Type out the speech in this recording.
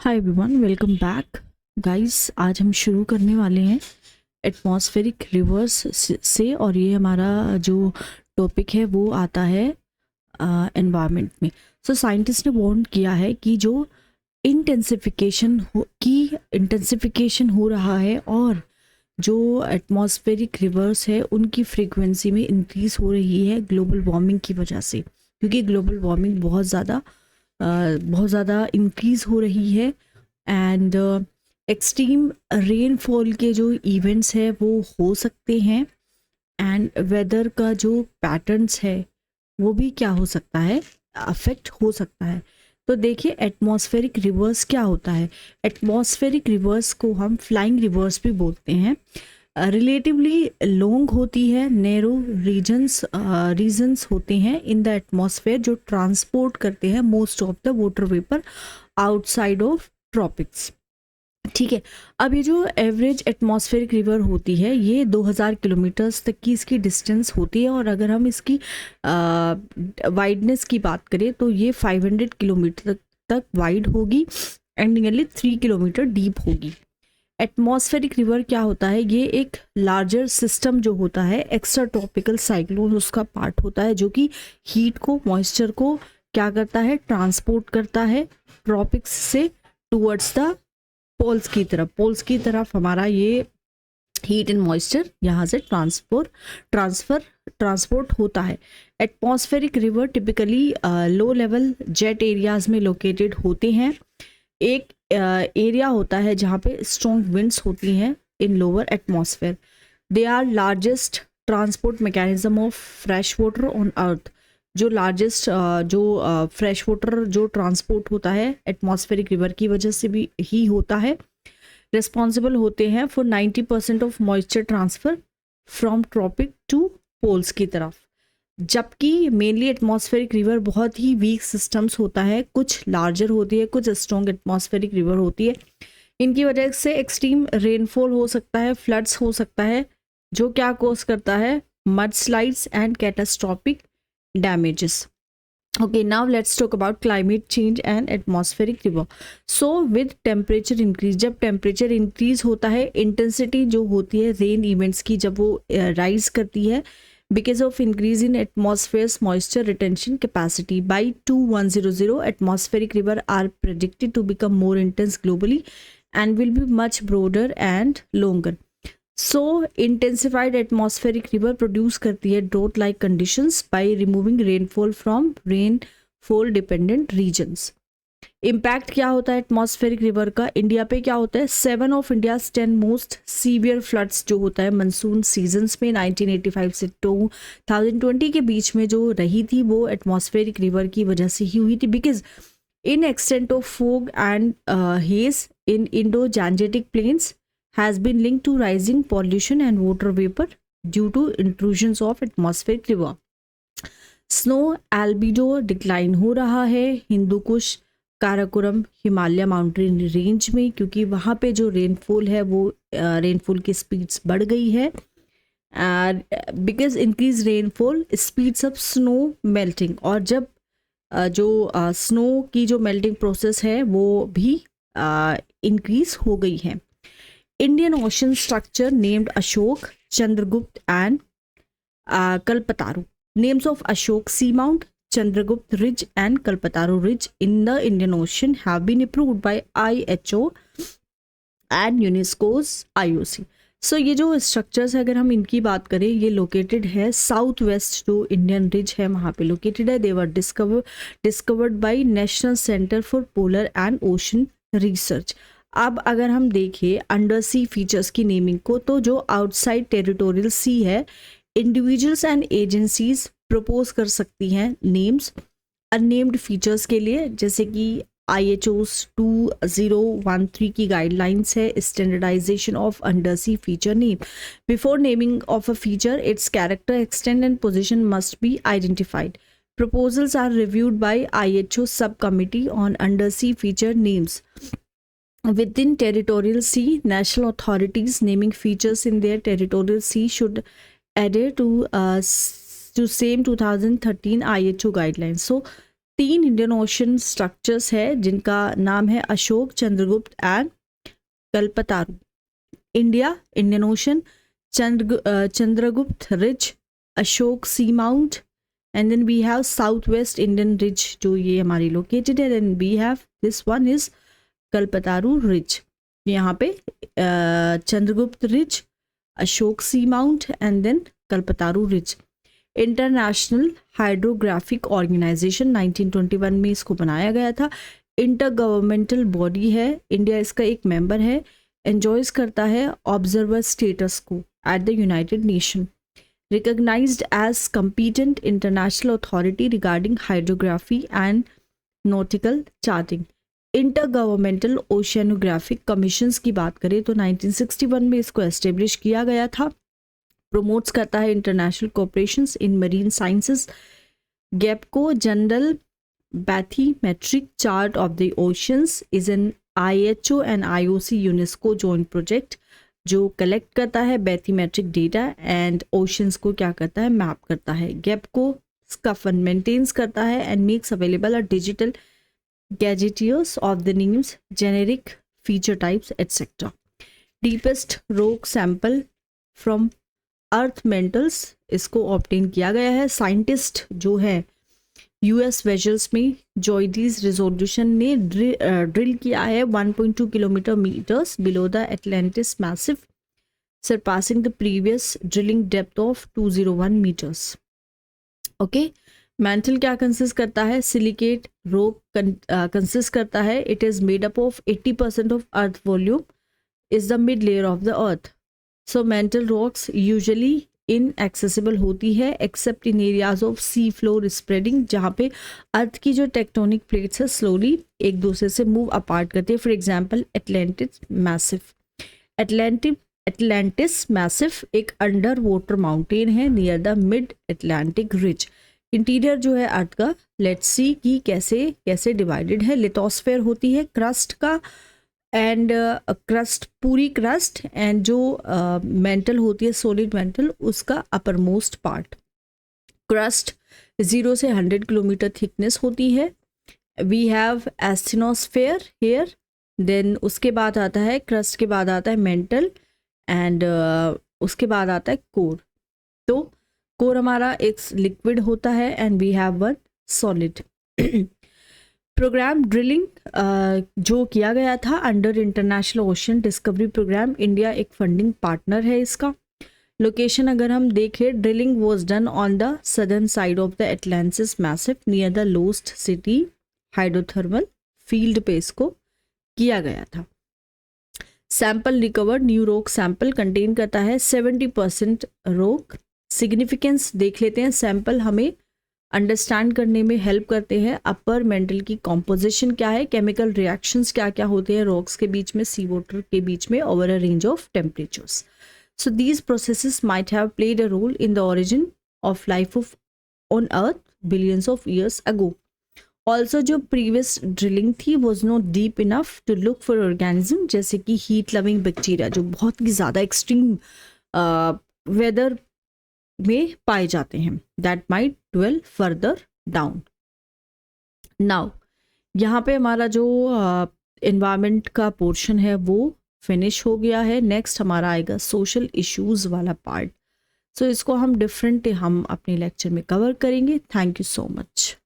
Hi everyone, welcome back guys. आज हम शुरू करने वाले हैं एटमॉस्फेरिक रिवर्स से, और ये हमारा जो टॉपिक है वो आता है एनवायरनमेंट में। सो साइंटिस्ट ने वार्न किया है कि जो इंटेंसिफिकेशन हो रहा है और जो एटमॉस्फेरिक रिवर्स है उनकी फ्रीक्वेंसी में इंक्रीज हो रही है ग्लोबल वार्मिंग की वजह से, क्योंकि ग्लोबल वार्मिंग बहुत ज़्यादा इंक्रीज हो रही है। एंड एक्सट्रीम रेनफॉल के जो इवेंट्स है वो हो सकते हैं, एंड वेदर का जो पैटर्न्स है वो भी क्या हो सकता है, अफेक्ट हो सकता है। तो देखिए एटमॉस्फेरिक रिवर्स क्या होता है। एटमॉस्फेरिक रिवर्स को हम फ्लाइंग रिवर्स भी बोलते हैं। रिलेटिवली लॉन्ग होती है, नैरो रीजन्स होते हैं इन द एटमॉस्फेयर जो ट्रांसपोर्ट करते हैं most of the water vapour outside of tropics. ठीक है, अब ये जो एवरेज एटमॉस्फेरिक रिवर होती है ये 2000 किलोमीटर्स तक की इसकी डिस्टेंस होती है, और अगर हम इसकी वाइडनेस की बात करें तो ये 500 किलोमीटर तक वाइड होगी एंड नियरली 3 किलोमीटर डीप होगी। एटमॉस्फेरिक रिवर क्या होता है, ये एक लार्जर सिस्टम जो होता है एक्स्ट्रा ट्रॉपिकल साइक्लोन उसका पार्ट होता है, जो कि हीट को, मॉइस्चर को क्या करता है, ट्रांसपोर्ट करता है ट्रॉपिक्स से टूवर्ड्स द पोल्स की तरफ हमारा ये हीट एंड मॉइस्चर यहाँ से ट्रांसपोर्ट होता है। Atmospheric river typically low level jet areas में लोकेटेड होते हैं। एक एरिया होता है जहाँ पे स्ट्रॉन्ग विंड्स होती हैं in lower atmosphere. They are largest transport mechanism of fresh water on earth. जो लार्जेस्ट फ्रेश वाटर जो ट्रांसपोर्ट होता है एटमॉस्फेरिक रिवर की वजह से भी ही होता है। रिस्पॉन्सिबल होते हैं for 90% of moisture transfer from tropic to poles की तरफ। जबकि मेनली एटमॉस्फेरिक रिवर बहुत ही वीक सिस्टम्स होता है, कुछ लार्जर होती है, कुछ स्ट्रॉन्ग एटमॉस्फेरिक रिवर होती है। इनकी वजह से एक्सट्रीम रेनफॉल हो सकता है, फ्लड्स हो सकता है, जो क्या कॉज करता है, mud slides and catastrophic damages. Okay, now let's talk about climate change and atmospheric river. So with temperature increase, जब temperature increase होता है, intensity जो होती है rain events की जब वो rise करती है because of increase in atmosphere's moisture retention capacity by 2100, atmospheric river are predicted to become more intense globally and will be much broader and longer. So intensified atmospheric river produce करती है drought like conditions by removing rainfall from rainfall dependent regions. Impact क्या होता है atmospheric river का India पे, क्या होता है, 7 of India's 10 most severe floods जो होता है मनसून सीजन्स में 1985 से 2020 के बीच में जो रही थी वो एटमॉस्फेरिक रिवर की वजह से ही हुई थी। Because in extent of fog and haze in Indo Gangetic plains has been linked to rising pollution and water vapor due to intrusions of atmospheric river. Snow albedo decline हो रहा है हिंदू कुश, काराकोरम, हिमालय माउंटेन रेंज में, क्योंकि वहाँ पे जो रेनफॉल है वो रेनफॉल की स्पीड्स बढ़ गई है। Because increase rainfall speeds up snow melting, और जब जो स्नो की जो मेल्टिंग प्रोसेस है वो भी इंक्रीज हो गई है। Indian ocean structure named Ashok, Chandragupta and Kalpataru. Names of Ashok Seamount, Chandragupta Ridge and Kalpataru Ridge in the Indian Ocean have been approved by IHO and UNESCO's IOC. So ये जो structures है अगर हम इनकी बात करें, ये located है साउथ वेस्ट जो इंडियन रिज है वहाँ पे लोकेटेड है। They were discovered by National Centre for Polar and Ocean Research. अब अगर हम देखें अंडर सी फीचर्स की नेमिंग को, तो जो आउटसाइड टेरिटोरियल सी है, इंडिविजुअल्स एंड एजेंसीज प्रपोज कर सकती हैं नेम्स अननेम्ड फीचर्स के लिए, जैसे कि IHO's 2013 की गाइडलाइंस है standardisation of undersea feature name. Before naming of a feature its character, extent and position must be identified. Proposals are reviewed by IHO subcommittee on undersea feature names. Within territorial sea, national authorities naming features in their territorial sea should adhere to same 2013 IHO guidelines. So 3 Indian ocean structures है जिनका नाम है Ashok, Chandragupta and Kalpataru. India, Indian ocean, Chandragupta ridge, Ashok seamount, and then we have southwest Indian ridge जो ये हमारी located है. Then we have this one is Kalpataru ridge. यहाँ पे Chandragupta ridge, Ashok seamount and then Kalpataru ridge. International hydrographic organisation 1921 में इसको बनाया गया था. इंटर गवर्नमेंटल बॉडी है, इंडिया इसका एक मेंबर है. एंजॉयज करता है ऑब्जर्वर स्टेटस को at the United Nation. Recognised as competent international authority regarding hydrography and nautical charting. Intergovernmental Oceanographic Commissions की बात करें तो 1961 में इसको एस्टेब्लिश किया गया था. प्रमोट्स करता है international cooperations in marine sciences. गेपको, General Bathymetric Chart of the Oceans, is an IHO and IOC UNESCO joint project जो कलेक्ट करता है बैथीमेट्रिक डेटा एंड ओशंस को क्या करता है, मैप करता है. गेपको इसका फंड मेंटेन्स करता है and makes available a digital gazetteers of the names, generic feature types etcetera. Deepest rock sample from earth mantles इसको ऑब्टेन किया गया है. साइंटिस्ट जो है US वेजल्स में जॉइडीज रेजोल्यूशन ने ड्रिल किया है 1.2 kilometres below the Atlantis massif, surpassing the previous drilling depth of 201 metres. Okay, mantle क्या कंसिस्ट करता है, सिलिकेट रॉक कंसिस्ट करता है. It is made up of 80% of earth volume, is the mid layer of the earth. So mantle rocks usually inaccessible होती है except in areas of sea floor spreading, जहाँ पे अर्थ की जो टेक्टोनिक प्लेट्स है slowly एक दूसरे से मूव अपार्ट करते हैं. For example Atlantis massive. Atlantis massive एक अंडर वाटर माउंटेन है near the mid Atlantic ridge. Interior जो है अर्थ का, लेट्स सी कि कैसे कैसे डिवाइडेड है. लिथोस्फेयर होती है क्रस्ट का एंड क्रस्ट, पूरी क्रस्ट एंड जो मेंटल होती है सॉलिड मेंटल उसका अपर मोस्ट पार्ट. क्रस्ट 0 से 100 किलोमीटर थिकनेस होती है. We have asthenosphere here. Then उसके बाद आता है क्रस्ट के बाद आता है मेंटल एंड उसके बाद आता है कोर. तो कोर हमारा एक लिक्विड होता है and we have one solid. Programme drilling जो किया गया था under international ocean discovery programme, India एक फंडिंग पार्टनर है इसका. लोकेशन अगर हम देखें, drilling was done on the southern side of the Atlantis massif near the lost city hydrothermal field पे इसको किया गया था. Sample recovered, new rock sample contain करता है 70% रॉक. सिग्निफिकेंस देख लेते हैं. सैंपल हमें अंडरस्टैंड करने में हेल्प करते हैं. अपर मेंटल की कॉम्पोजिशन क्या है, केमिकल रिएक्शंस क्या क्या होते हैं रॉक्स के बीच में, सी वाटर के बीच में over a range of temperatures. So these processes might have played a role in the origin of life of on earth billions of years ago. Also जो प्रीवियस ड्रिलिंग थी was not deep enough to look for organism, जैसे कि heat loving bacteria जो बहुत ही ज़्यादा extreme weather में पाए जाते हैं, that might dwell further down. Now यहाँ पे हमारा जो एनवायरनमेंट का पोर्शन है वो फिनिश हो गया है. नेक्स्ट हमारा आएगा सोशल इश्यूज वाला पार्ट. सो इसको हम अपने लेक्चर में कवर करेंगे. Thank you so much.